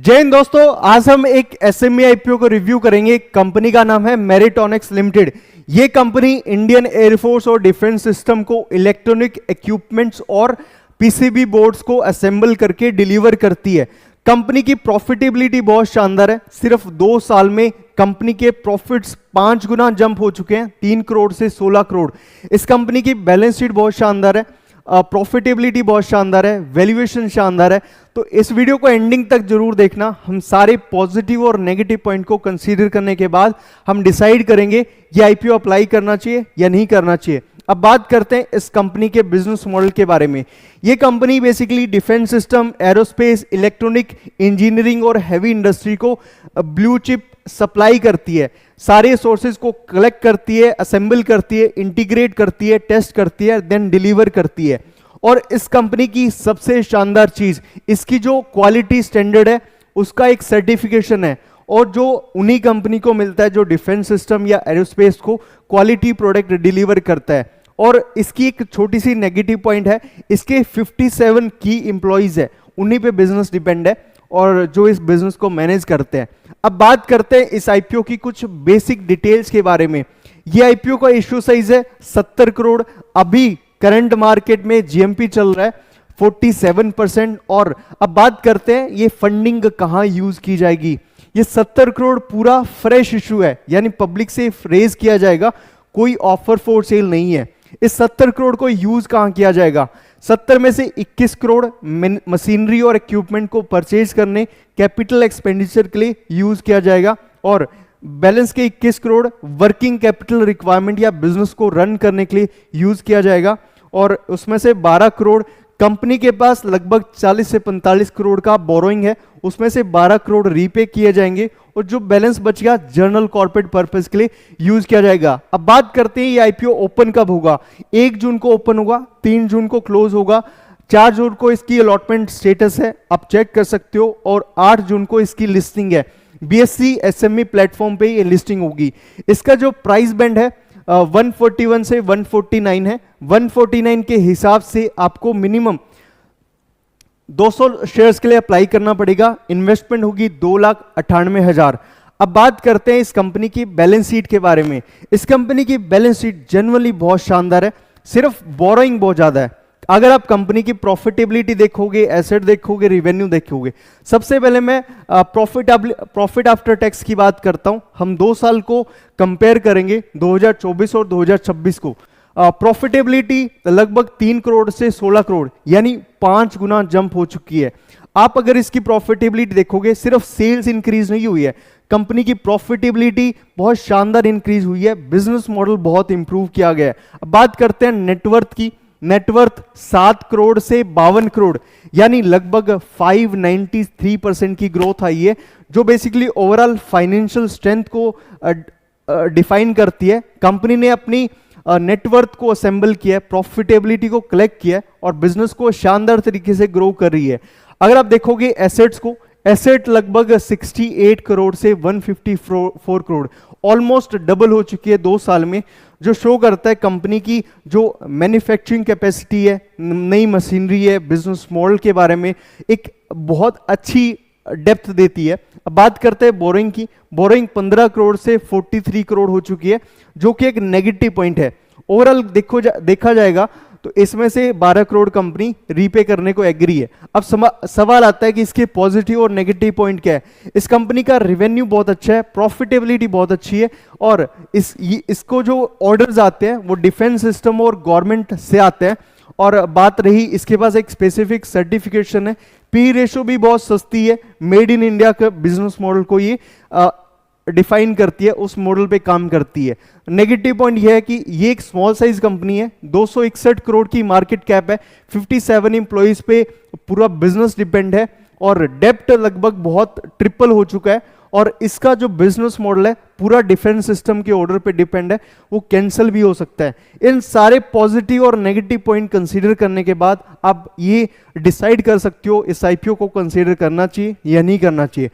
जय हिंद दोस्तों, आज हम एक एसएमई आईपीओ को रिव्यू करेंगे। कंपनी का नाम है मेरिटोनिक्स लिमिटेड। ये कंपनी इंडियन एयरफोर्स और डिफेंस सिस्टम को इलेक्ट्रॉनिक इक्विपमेंट्स और पीसीबी बोर्ड्स को असेंबल करके डिलीवर करती है। कंपनी की प्रॉफिटेबिलिटी बहुत शानदार है। सिर्फ 2 साल में कंपनी के प्रॉफिट्स 5 गुना जंप हो चुके हैं, 3 करोड़ से 16 करोड़। इस कंपनी की बैलेंस शीट बहुत शानदार है, प्रॉफिटेबिलिटी बहुत शानदार है, वैल्यूएशन शानदार है। तो इस वीडियो को एंडिंग तक जरूर देखना। हम सारे पॉजिटिव और नेगेटिव पॉइंट को कंसीडर करने के बाद हम डिसाइड करेंगे ये आईपीओ अप्लाई करना चाहिए या नहीं करना चाहिए। अब बात करते हैं इस कंपनी के बिजनेस मॉडल के बारे में। ये company basically defence system, aerospace, electronic engineering और हैवी इंडस्ट्री को ब्लू चिप सप्लाई करती है। सारे सोर्सेज को कलेक्ट करती है, असेंबल करती है, इंटीग्रेट करती है, टेस्ट करती है, देन डिलीवर करती है। और इस कंपनी की सबसे शानदार चीज इसकी जो क्वालिटी स्टैंडर्ड है उसका एक सर्टिफिकेशन है, और जो उन्हीं कंपनी को मिलता है जो डिफेंस सिस्टम या एरोस्पेस को क्वालिटी प्रोडक्ट डिलीवर करता है। और इसकी एक छोटी सी नेगेटिव पॉइंट है, इसके 57 की एम्प्लॉइज है, उन्हीं पे बिजनेस डिपेंड है और जो इस बिजनेस को मैनेज करते हैं। अब बात करते हैं इस आईपीओ की कुछ बेसिक डिटेल्स के बारे में। ये आईपीओ का इश्यू साइज है 70 करोड़। अभी करंट मार्केट में जीएमपी चल रहा है 47%। और अब बात करते हैं ये फंडिंग कहां यूज की जाएगी। ये 70 करोड़ पूरा फ्रेश इशू है, यानी पब्लिक से रेज किया जाएगा, कोई ऑफर फॉर सेल नहीं है। इस 70 करोड़ को यूज कहां किया जाएगा? 70 में से 21 करोड़ मशीनरी और इक्विपमेंट को परचेज करने, कैपिटल एक्सपेंडिचर के लिए यूज किया जाएगा, और बैलेंस के 21 करोड़ वर्किंग कैपिटल रिक्वायरमेंट या बिजनेस को रन करने के लिए यूज किया जाएगा। और उसमें से 12 करोड़ कंपनी के पास लगभग 40 से 45 करोड़ का बोरोइंग है, उसमें से 12 करोड़ रीपे किए जाएंगे, और जो बैलेंस बच गया जनरल कॉर्पोरेट पर्पस के लिए यूज किया जाएगा। अब बात करते हैं ये आईपीओ ओपन कब होगा। 1 जून को ओपन होगा, 3 जून को क्लोज होगा, 4 जून को इसकी अलॉटमेंट स्टेटस है, आप चेक कर सकते हो, और 8 जून को इसकी लिस्टिंग है। बीएसई एसएमई प्लेटफॉर्म पे ये लिस्टिंग होगी। इसका जो प्राइस बैंड है 141 से 149 है। 149 के हिसाब से आपको मिनिमम 200 शेयर्स के लिए अप्लाई करना पड़ेगा। इन्वेस्टमेंट होगी 2,98,000। अब बात करते हैं इस कंपनी की बैलेंस शीट के बारे में। इस कंपनी की बैलेंस शीट जनरली बहुत शानदार है, सिर्फ बोरोइंग बहुत ज्यादा है। अगर आप कंपनी की प्रॉफिटेबिलिटी देखोगे, एसेट देखोगे, रिवेन्यू देखोगे, सबसे पहले मैं प्रॉफिट आफ्टर टैक्स की बात करता हूं। हम 2 साल को कंपेयर करेंगे, 2024 और 2026 को। प्रॉफिटेबिलिटी लगभग 3 करोड़ से 16 करोड़, यानी 5 गुना जंप हो चुकी है। आप अगर इसकी प्रॉफिटेबिलिटी देखोगे, सिर्फ सेल्स इंक्रीज नहीं हुई है, कंपनी की प्रॉफिटेबिलिटी बहुत शानदार इंक्रीज हुई है, बिजनेस मॉडल बहुत इंप्रूव किया गया है। अब बात करते हैं नेटवर्थ की। नेटवर्थ 7 करोड़ से 52 करोड़, यानी लगभग 593% की ग्रोथ आई है, जो बेसिकली ओवरऑल फाइनेंशियल स्ट्रेंथ को डिफाइन करती है। कंपनी ने अपनी नेटवर्थ को असेंबल किया है, प्रॉफिटेबिलिटी को कलेक्ट किया है, और बिजनेस को शानदार तरीके से ग्रो कर रही है। अगर आप देखोगे एसेट्स को, एसेट लगभग 68 करोड़ से 154 करोड़, ऑलमोस्ट डबल हो चुकी है 2 साल में, जो शो करता है कंपनी की जो मैन्युफैक्चरिंग कैपेसिटी है, नई मशीनरी है, बिजनेस मॉडल के बारे में एक बहुत अच्छी डेप्थ देती है। अब बात करते हैं बोरोइंग की। बोरोइंग 15 करोड़ से 43 करोड़ हो चुकी है, जो कि एक नेगेटिव पॉइंट है। ओवरऑल देखा जाएगा तो इसमें से 12 करोड़ कंपनी रीपे करने को एग्री है। अब सवाल आता है कि इसके पॉजिटिव और नेगेटिव पॉइंट क्या है। इस कंपनी का रेवेन्यू बहुत अच्छा है, प्रॉफिटेबिलिटी बहुत अच्छी है, और इसको जो ऑर्डर्स आते हैं वो डिफेंस सिस्टम और गवर्नमेंट से आते हैं। और बात रही, इसके पास एक स्पेसिफिक सर्टिफिकेशन है, पी रेशो भी बहुत सस्ती है, मेड इन इंडिया का बिजनेस मॉडल को ये डिफाइन करती है, उस मॉडल पे काम करती है। नेगेटिव पॉइंट यह है कि ये एक स्मॉल साइज कंपनी है, 261 करोड़ की मार्केट कैप है, 57 एम्प्लॉइज पे पूरा बिजनेस डिपेंड है, और डेप्ट लगभग बहुत ट्रिपल हो चुका है, और इसका जो बिजनेस मॉडल है पूरा डिफेंस सिस्टम के ऑर्डर पे डिपेंड है, वो कैंसिल भी हो सकता है। इन सारे पॉजिटिव और नेगेटिव पॉइंट कंसीडर करने के बाद आप ये डिसाइड कर सकते हो इस आईपीओ को कंसीडर करना चाहिए या नहीं करना चाहिए।